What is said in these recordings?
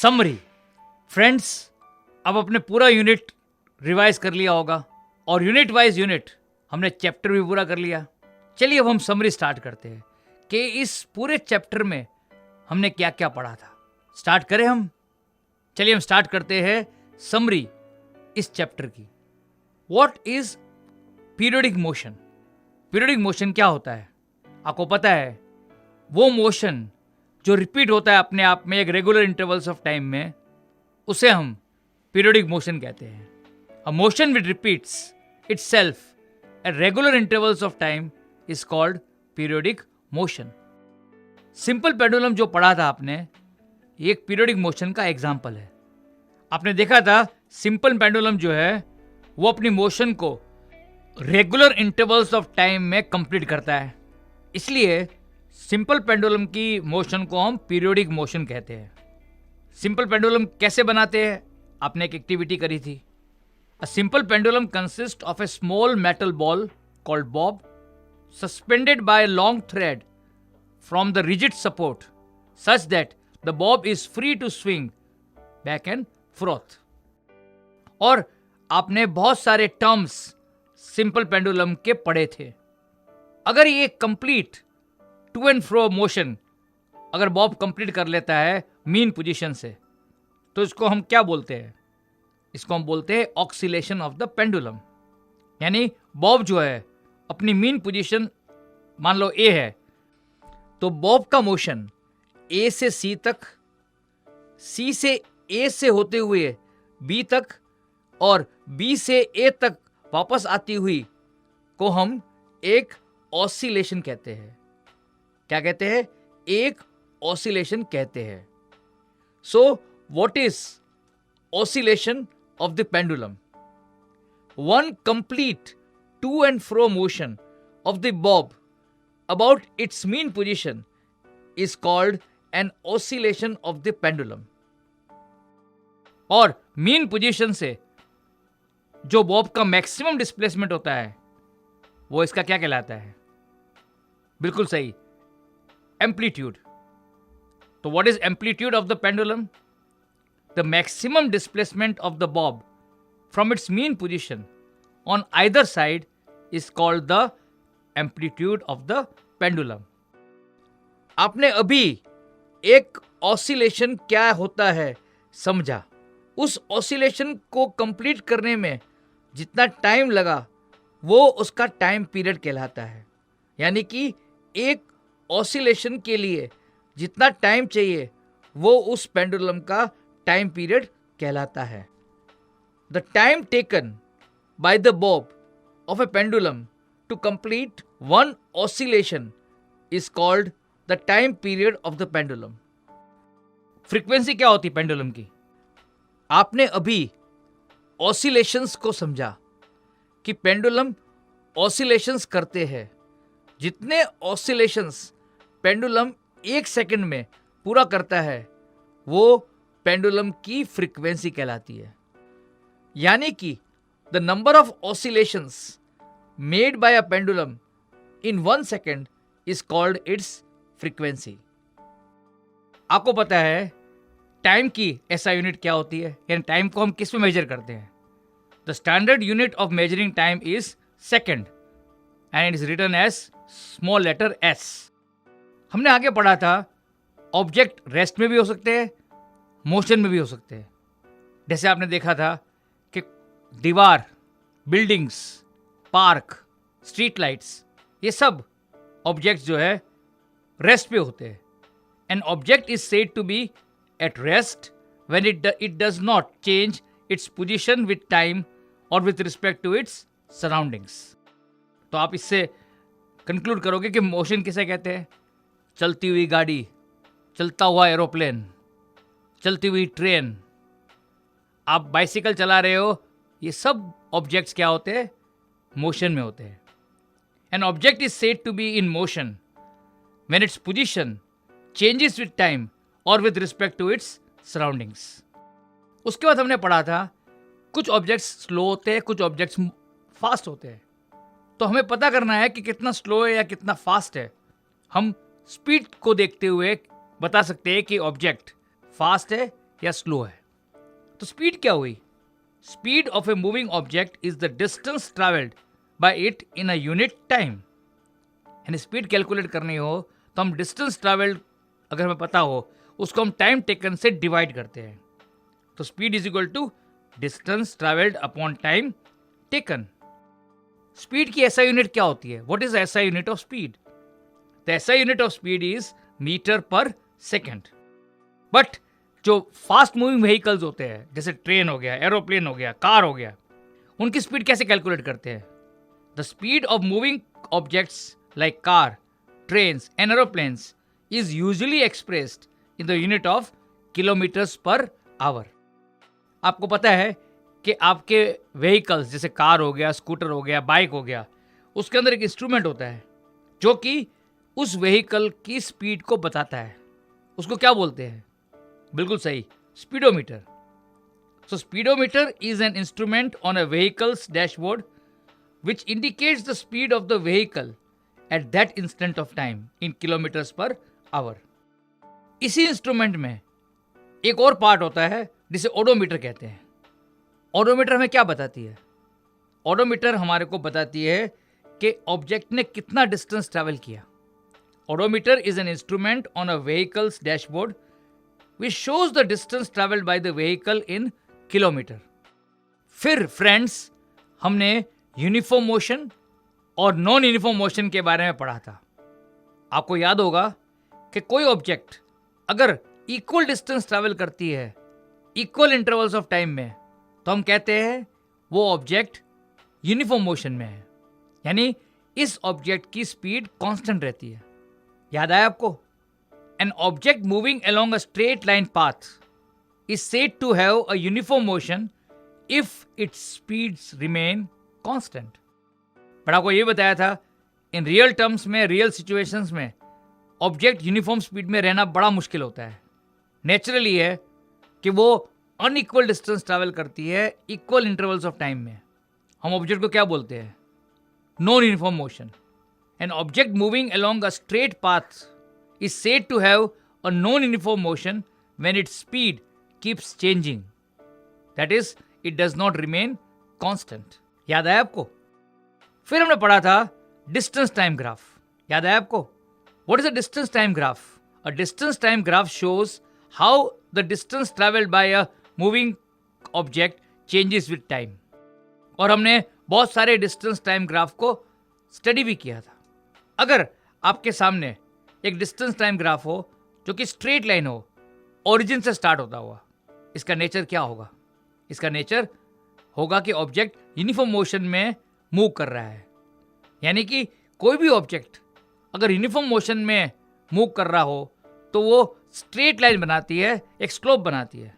Summary. Friends, अब अपने पूरा यूनिट रिवाइज कर लिया होगा और यूनिट वाइज यूनिट हमने चैप्टर भी पूरा कर लिया। चलिए अब हम समरी स्टार्ट करते हैं कि इस पूरे चैप्टर में हमने क्या क्या पढ़ा था। स्टार्ट करें हम। चलिए हम स्टार्ट करते हैं समरी इस चैप्टर की। What is periodic motion? Periodic motion क्या होता है? आपको पता है, वो मोशन जो रिपीट होता है अपने आप में एक रेगुलर इंटरवल्स ऑफ टाइम में, उसे हम पीरियोडिक मोशन कहते हैं। A motion which repeats itself at regular intervals of time is called periodic motion. Simple pendulum जो पढ़ा था आपने, ये एक पीरियोडिक मोशन का एग्जाम्पल है। आपने देखा था सिंपल पेंडुलम जो है वो अपनी मोशन को रेगुलर इंटरवल्स ऑफ टाइम में कंप्लीट करता है, इसलिए सिंपल पेंडुलम की मोशन को हम पीरियोडिक मोशन कहते हैं। सिंपल पेंडुलम कैसे बनाते हैं? आपने एक एक्टिविटी करी थी। A simple pendulum consists of a small metal ball called bob suspended by a long thread from the rigid support such that the bob is free to swing back and forth. और आपने बहुत सारे terms simple pendulum के पढ़े थे। अगर ये complete to and fro motion अगर बॉब कंप्लीट कर लेता है मीन पोजीशन से, तो इसको हम क्या बोलते हैं? इसको हम बोलते हैं ऑक्सीलेशन ऑफ द पेंडुलम। यानी बॉब जो है अपनी मीन पोजीशन मान लो ए है, तो बॉब का मोशन ए से सी तक, सी से ए से होते हुए बी तक और बी से ए तक वापस आती हुई को हम एक ऑसिलेशन कहते हैं। क्या कहते हैं? एक ऑसिलेशन कहते हैं। So what is oscillation of the pendulum? One complete to and fro motion of the bob about its mean position is called an oscillation of the pendulum. और मीन पोजीशन से जो बॉब का maximum displacement होता है वो इसका क्या कहलाता है? बिल्कुल सही, एम्पलीट्यूड। तो what is amplitude of the pendulum? The maximum displacement of the bob from its mean position on either side is called the amplitude of the pendulum. आपने अभी एक ऑसिलेशन क्या होता है समझा। उस ऑसिलेशन को कंप्लीट करने में जितना टाइम लगा वो उसका टाइम पीरियड कहलाता है। यानी कि एक ऑसिलेशन के लिए जितना टाइम चाहिए वो उस पेंडुलम का टाइम पीरियड कहलाता है। The time taken by the bob of a pendulum to complete one oscillation is called the time period of the pendulum. Frequency क्या होती है पेंडुलम की? आपने अभी ऑसिलेशंस को समझा कि पेंडुलम ऑसिलेशंस करते हैं। जितने ऑसिलेशंस पेंडुलम एक सेकंड में पूरा करता है वो पेंडुलम की फ्रीक्वेंसी कहलाती है। यानी कि the number of oscillations made by a pendulum in 1 second is called its frequency. आपको पता है टाइम की ऐसा यूनिट क्या होती है? यानी टाइम को हम किस में मेजर करते हैं? The standard unit of measuring time is second and it is written as small letter s. हमने आगे पढ़ा था ऑब्जेक्ट रेस्ट में भी हो सकते हैं, मोशन में भी हो सकते हैं। जैसे आपने देखा था कि दीवार, बिल्डिंग्स, पार्क, स्ट्रीट लाइट्स, ये सब ऑब्जेक्ट्स जो है रेस्ट पे होते हैं। An object is said to be at rest when it does not change its position with time और with respect to its surroundings. तो आप इससे कंक्लूड करोगे कि मोशन किसे कहते हैं? चलती हुई गाड़ी, चलता हुआ एरोप्लेन, चलती हुई ट्रेन, आप बाइसिकल चला रहे हो, ये सब ऑब्जेक्ट्स क्या होते हैं? मोशन में होते हैं। An object is said to be in motion when its position changes with time और with respect to its surroundings. उसके बाद हमने पढ़ा था कुछ ऑब्जेक्ट्स स्लो होते हैं, कुछ ऑब्जेक्ट्स फास्ट होते हैं। तो हमें पता करना है कि कितना स्लो है या कितना फास्ट है। हम स्पीड को देखते हुए बता सकते हैं कि ऑब्जेक्ट फास्ट है या स्लो है। तो स्पीड क्या हुई? Speed of a moving object is the distance travelled bye it in a unit time. यानी स्पीड कैलकुलेट करनी हो तो हम डिस्टेंस ट्रैवल्ड अगर हमें पता हो उसको हम टाइम टेकन से डिवाइड करते हैं। तो speed is equal to distance travelled upon time taken. Speed की एसआई यूनिट क्या होती है? What is SI unit of speed? The SI unit of speed is metre per second. But जो fast moving vehicles होते हैं जैसे train हो गया, एरोप्लेन हो गया, कार हो गया, उनकी स्पीड कैसे कैलकुलेट करते हैं? The speed of moving objects like car, trains and aeroplanes is usually expressed in the unit of kilometres per hour. आपको पता है कि आपके व्हीकल्स जैसे कार हो गया, स्कूटर हो गया, बाइक हो गया, उसके अंदर एक इंस्ट्रूमेंट होता है जो कि उस व्हीकल की स्पीड को बताता है। उसको क्या बोलते हैं? बिल्कुल सही, speedometer. So speedometer is an instrument on a vehicles dashboard which indicates the speed of the vehicle at that instant of time in kilometers per hour. इसी इंस्ट्रूमेंट में एक और पार्ट होता है जिसे ओडोमीटर कहते हैं। ओडोमीटर हमें क्या बताती है? ओडोमीटर हमारे को बताती है कि ऑब्जेक्ट ने कितना डिस्टेंस ट्रैवल किया। Odometer is an instrument on a vehicles dashboard which shows the distance traveled by the vehicle in kilometre. फिर फ्रेंड्स हमने यूनिफॉर्म मोशन और नॉन यूनिफॉर्म मोशन के बारे में पढ़ा था। आपको याद होगा कि कोई ऑब्जेक्ट अगर इक्वल डिस्टेंस ट्रैवल करती है इक्वल इंटरवल्स ऑफ टाइम में तो हम कहते हैं वो ऑब्जेक्ट यूनिफॉर्म मोशन में है, यानी इस ऑब्जेक्ट की स्पीड कांस्टेंट रहती है। याद आया आपको? An object moving along a straight line path is said to have a uniform motion if its speeds remain constant. पर आपको ये बताया था इन रियल टर्म्स में, रियल सिचुएशंस में ऑब्जेक्ट यूनिफॉर्म स्पीड में रहना बड़ा मुश्किल होता है। नेचुरली है कि वो अनइक्वल डिस्टेंस ट्रैवल करती है इक्वल इंटरवल्स ऑफ टाइम में। हम ऑब्जेक्ट को क्या बोलते हैं? Non uniform motion. An object moving along a straight path is said to have a non uniform motion when its speed keeps changing, that is it does not remain constant. याद आया आपको? फिर हमने पढ़ा था डिस्टेंस टाइम ग्राफ। याद आया आपको? What is a distance time graph? A distance time graph shows how the distance travelled bye a moving object changes with time. और हमने बहुत सारे डिस्टेंस टाइम ग्राफ को स्टडी भी किया था। अगर आपके सामने एक डिस्टेंस टाइम ग्राफ हो जो कि स्ट्रेट लाइन हो, ओरिजिन से स्टार्ट होता हुआ, इसका नेचर क्या होगा? इसका नेचर होगा कि ऑब्जेक्ट यूनिफॉर्म मोशन में मूव कर रहा है। यानी कि कोई भी ऑब्जेक्ट अगर यूनिफॉर्म मोशन में मूव कर रहा हो तो वो स्ट्रेट लाइन बनाती है, एक स्लोप बनाती है।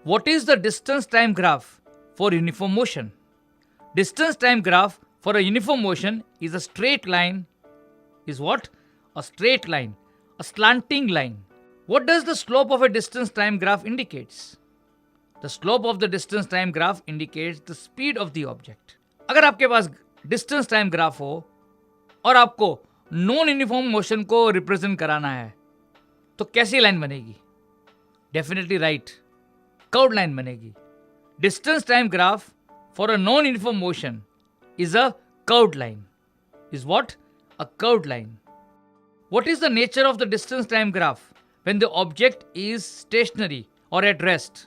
What is the distance time graph for uniform motion? Distance time graph for a uniform motion is a straight line. Is what? A straight line, a slanting line. What does the slope of a distance time graph indicates? The slope of the distance time graph indicates the speed of the object. अगर आपके पास distance time graph हो और आपको non uniform motion को represent कराना है तो कैसी लाइन बनेगी? डेफिनेटली राइट, कर्व्ड लाइन बनेगी। Distance time graph for a non uniform motion is a curved line. Is what? A curved line. What is the nature of the distance time graph when the object is stationary or at rest?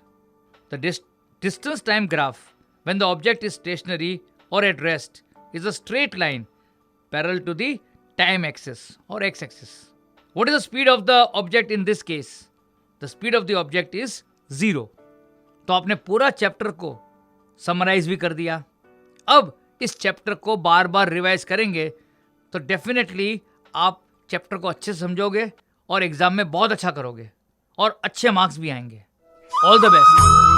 The distance time graph when the object is stationary or at rest is a straight line parallel to the time axis or x-axis. What is the speed of the object in this case? The speed of the object is 0. तो आपने पूरा chapter को summarise भी कर दिया। अब इस chapter को बार बार रिवाइज करेंगे तो डेफिनेटली आप चैप्टर को अच्छे से समझोगे और एग्जाम में बहुत अच्छा करोगे और अच्छे मार्क्स भी आएंगे। All the best.